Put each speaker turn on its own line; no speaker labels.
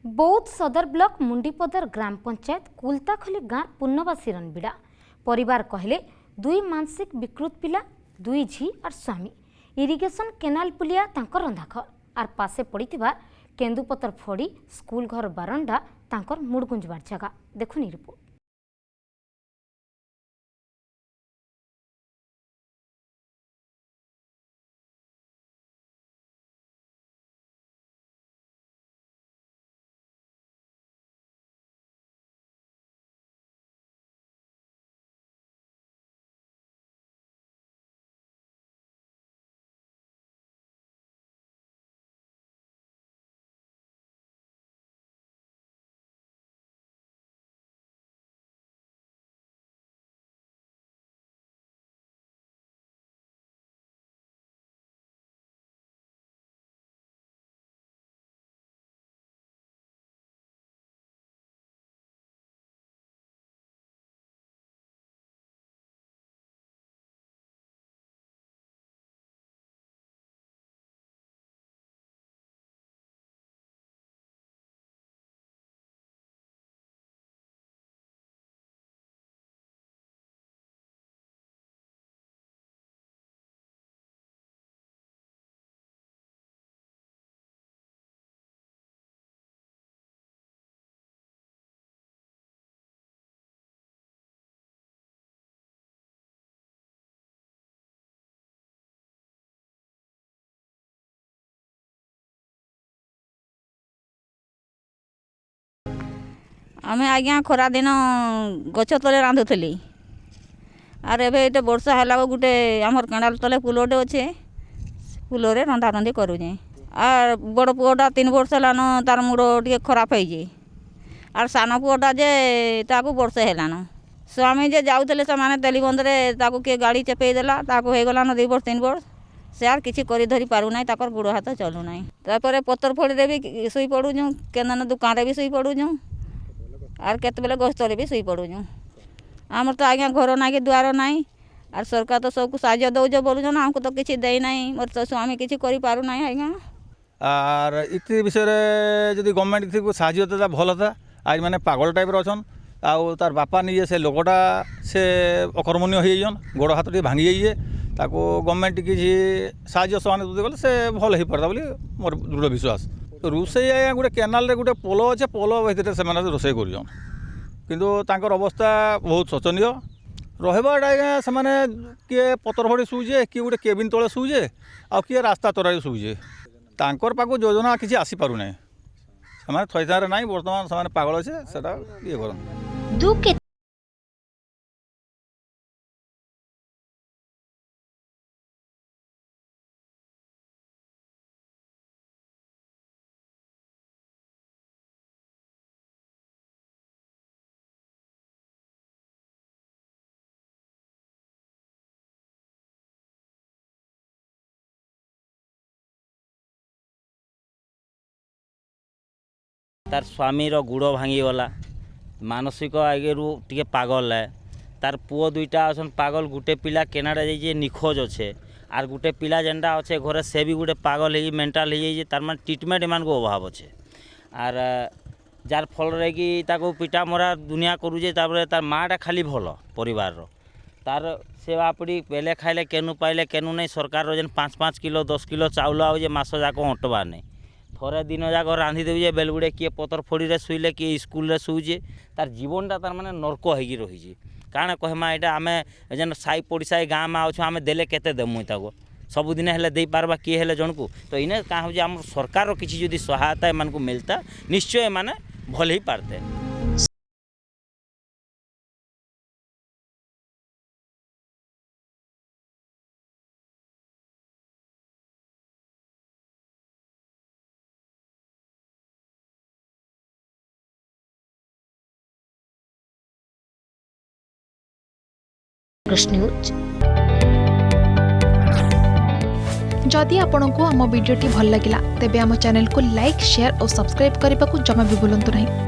बौद्ध सदर ब्लॉक मुंडीपदर ग्राम पंचायत कुलताखली गाँ पूर्णवासी रनबिड़ा परिवार कहले दुई मानसिक विकृत पिला दुई झी और स्वामी इरिगेशन केनाल पुलिया तांकर रंधाखर आर पासे पड़ीथिबा केंदुपतर फड़ी स्कूल घर बारंडा तांकर मुड़ गुंजबार जगह देखुनी रिपोर्ट।
आमे आज्ञा खरा दिन गछ तले रांधुली आर एबे ये वर्षा है गोटे आमर केनाल तले पुलटे अच्छे पुलरे रंधा रंधि करुचे आर बड़ पुओटा 3 वर्ष हेलान तार मुड़ टे खराब हो आर सान पुओटा जे ताकू वर्षे हेलान स्वामी जे जाऊले से तेलीबंधे किए गाड़ी चेपे देला हो गलान 2 वर्ष 3 वर्ष से आर किसी करी धरी पारू ना ताकर गोड़ हाथ चलू ना तापर पतर फड़ी भी शुई पड़ूँ केन दुकान भी शुई पड़ूँ आर केत बेले गस्तरे भी शुई पड़ूँ आमर तो आज्ञा घर ना कि दुआर ना आर सरकार तो सबको साहाय्य दौज बोलून आमको तो किसी दे ना मोर तो स्वामी किसी करि पारू ना आज्ञा
आर इति विषय जदि गवर्नमेंट थी साहाय्य देता भल था आज माने पागल टाइप अच्छन आउ तार बापा निजे से लोकटा से अकर्मण्य होन गोड़ हाथ टे भांगी जाइए ताको गवर्नमेंट किसी साहाय्य सहानुभूति गले से भल हो पारता बोली मोर दृढ़ विश्वास रोषे आज्ञा गोटे केनाल गोटे पोल अच्छे पोल भितर से रोषे कर किंतु तांकर अवस्था बहुत शोचनीय रहीबाटा आज्ञा से किए पतर फड़ी शुजे किए गोटे केबिन तले शुजे आ किए रास्ता तराई शुजे तांकर पाखु योजना किसी आसी पारु नै से थैथारे ना बर्तमान से पागल अच्छे से ये कर
तार स्वामी गुड़ भांगीगला मानसिक आगे टे पागल है तार पुओ 2टा अच्छन पागल गोटे पिला केनाडा जाइए निखोज अच्छे आर गोटे पिला जेनटा अच्छे घरे से भी गोटे पागल हो मेंटाल हो जाइए तार मान ट्रिटमेंट एमान को अभाव अच्छे आर जार फल रे कि ताको पिटा मरा दुनिया करुचे तार माटा खाली भल परिवार रो तार सेवा पड़ी बेले खाइले केनु पाइले केनु नहीं सरकार जेन 5-5 किलो 10 किलो चाउल आउे मास जाक अटबार नहीं थरे दिन जाक रांधि देजे बेलगुड़े किए पतर फड़ी शुइले किए स्कूल शुजे तार जीवनटा तार माने नर्क हो रही काण कहमा यहाँ आम जेन साई पड़िशा गाँ में अच्छे आम देले केते देमु ताको सबुदिन हेले दे पारबा किए हेले जन को तो इने क्या हो आम सरकार किसी जदि सहायता एमान को मिलता निश्चय माने भल ही पारते।
न्यूज
जदि आपंक आम भिडी भल लगा तेब आम चैनल को लाइक शेयर और सब्सक्राइब करने को जमा भी भूलु नहीं।